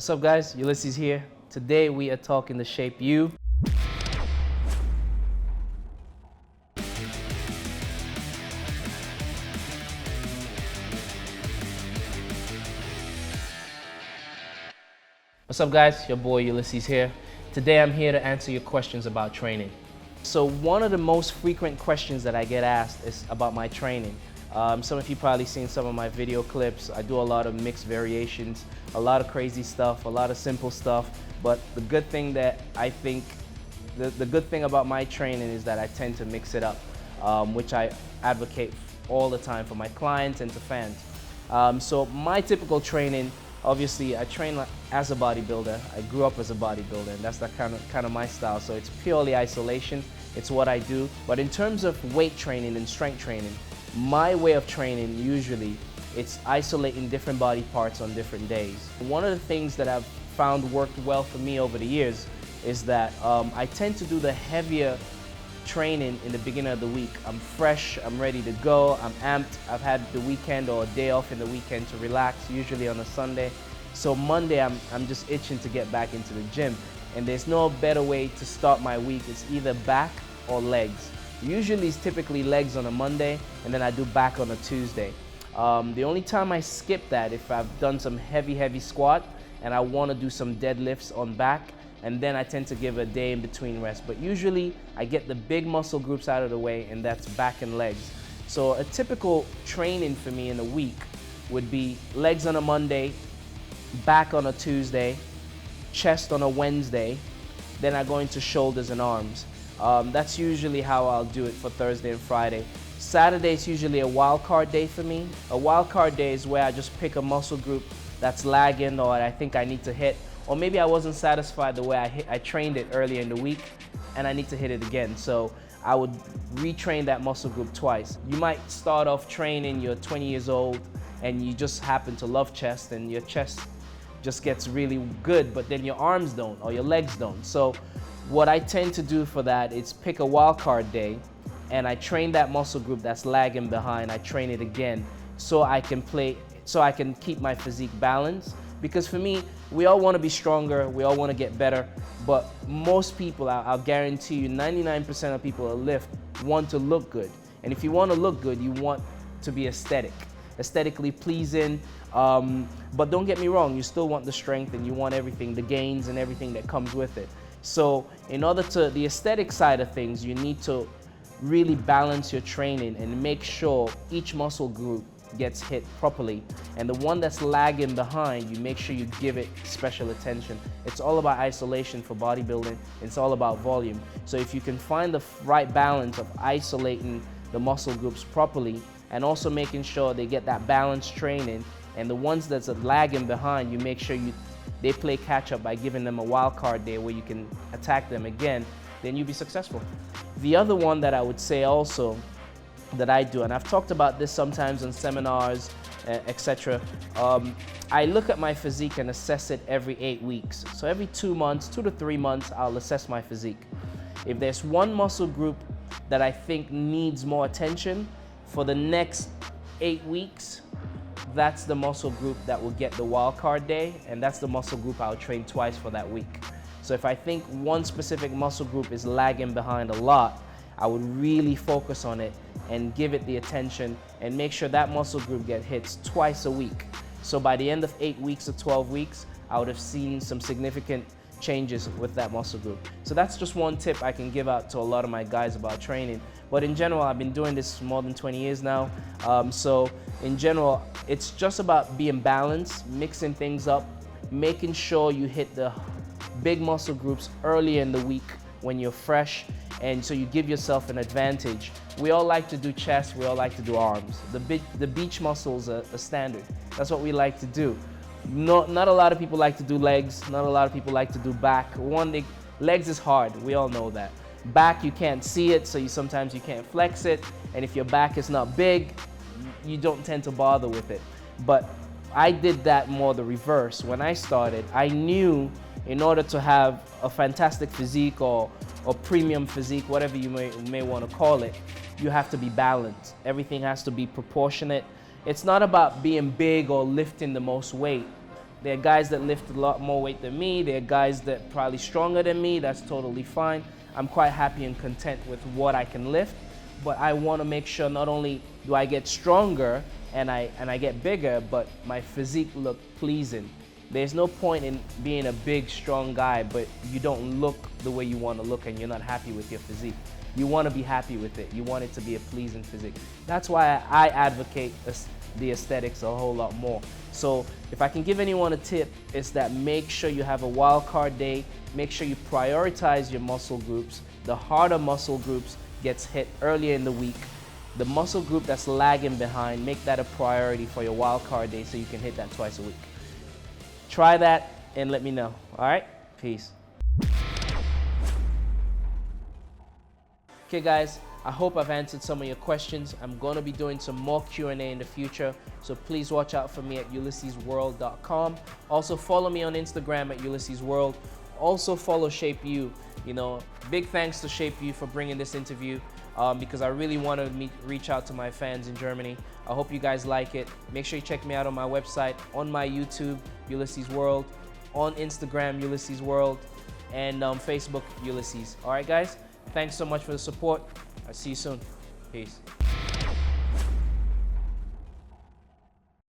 What's up guys, Ulysses here. Today we are talking to shape you. What's up guys, your boy Ulysses here. Today I'm here to answer your questions about training. So one of the most frequent questions that I get asked is about my training. Some of you probably seen some of my video clips. I do a lot of mixed variations, a lot of crazy stuff, a lot of simple stuff. But the good thing that I think, the good thing about my training is that I tend to mix it up, which I advocate all the time for my clients and to fans. So my typical training, obviously I train as a bodybuilder. I grew up as a bodybuilder and that's the kind of my style. So it's purely isolation, it's what I do. But in terms of weight training and strength training, my way of training usually, it's isolating different body parts on different days. One of the things that I've found worked well for me over the years is that I tend to do the heavier training in the beginning of the week. I'm fresh, I'm ready to go, I'm amped. I've had the weekend or a day off in the weekend to relax, usually on a Sunday. So Monday, I'm just itching to get back into the gym. And there's no better way to start my week. It's either back or legs. Usually it's typically legs on a Monday, and then I do back on a Tuesday. The only time I skip that, if I've done some heavy squat and I want to do some deadlifts on back, and then I tend to give a day in between rest. But usually I get the big muscle groups out of the way, and that's back and legs. So a typical training for me in a week would be legs on a Monday, back on a Tuesday, chest on a Wednesday, then I go into shoulders and arms. That's usually how I'll do it for Thursday and Friday. Saturday is usually a wildcard day for me. A wildcard day is where I just pick a muscle group that's lagging or I think I need to hit, or maybe I wasn't satisfied the way I trained it earlier in the week and I need to hit it again. So I would retrain that muscle group twice. You might start off training, you're 20 years old and you just happen to love chest and your chest just gets really good, but then your arms don't or your legs don't. So what I tend to do for that is pick a wildcard day and I train that muscle group that's lagging behind. I train it again so I can keep my physique balanced. Because for me, we all want to be stronger, we all want to get better, but most people, I'll guarantee you, 99% of people that lift want to look good. And if you want to look good, you want to be aesthetically pleasing. But don't get me wrong, you still want the strength and you want everything, the gains and everything that comes with it. So in order to, the aesthetic side of things, you need to really balance your training and make sure each muscle group gets hit properly. And the one that's lagging behind, you make sure you give it special attention. It's all about isolation for bodybuilding. It's all about volume. So if you can find the right balance of isolating the muscle groups properly and also making sure they get that balanced training, and the ones that's lagging behind, you make sure they play catch up by giving them a wild card day where you can attack them again, then you'll be successful. The other one that I would say also that I do, and I've talked about this sometimes in seminars, etc. I look at my physique and assess it every 8 weeks. So every 2 months, 2 to 3 months, I'll assess my physique. If there's one muscle group that I think needs more attention for the next 8 weeks, that's the muscle group that will get the wild card day, and that's the muscle group I'll train twice for that week. So if I think one specific muscle group is lagging behind a lot, I would really focus on it and give it the attention and make sure that muscle group gets hits twice a week. So by the end of 8 weeks or 12 weeks, I would have seen some significant changes with that muscle group. So that's just one tip I can give out to a lot of my guys about training. But in general, I've been doing this more than 20 years now. So in general, it's just about being balanced, mixing things up, making sure you hit the big muscle groups early in the week when you're fresh, and so you give yourself an advantage. We all like to do chest, we all like to do arms. The beach muscles are standard. That's what we like to do. Not a lot of people like to do legs, not a lot of people like to do back. Legs is hard, we all know that. Back, you can't see it, so sometimes you can't flex it, and if your back is not big, you don't tend to bother with it. But I did that more the reverse. When I started, I knew in order to have a fantastic physique or premium physique, whatever you may want to call it, you have to be balanced. Everything has to be proportionate. It's not about being big or lifting the most weight. There are guys that lift a lot more weight than me. There are guys that probably stronger than me. That's totally fine. I'm quite happy and content with what I can lift, but I want to make sure not only do I get stronger and I get bigger, but my physique look pleasing. There's no point in being a big, strong guy, but you don't look the way you want to look and you're not happy with your physique. You want to be happy with it. You want it to be a pleasing physique. That's why I advocate the aesthetics a whole lot more. So if I can give anyone a tip, it's that make sure you have a wildcard day. Make sure you prioritize your muscle groups. The harder muscle groups gets hit earlier in the week. The muscle group that's lagging behind, make that a priority for your wildcard day so you can hit that twice a week. Try that and let me know. All right? Peace. Okay guys, I hope I've answered some of your questions. I'm going to be doing some more Q&A in the future, so please watch out for me at ulyssesworld.com. Also follow me on Instagram at ulyssesworld. Also follow Shape You. You know, big thanks to Shape You for bringing this interview because I really want to reach out to my fans in Germany. I hope you guys like it. Make sure you check me out on my website, on my YouTube, Ulysses World, on Instagram, Ulysses World, and Facebook, Ulysses. All right, guys? Thanks so much for the support. I'll see you soon. Peace.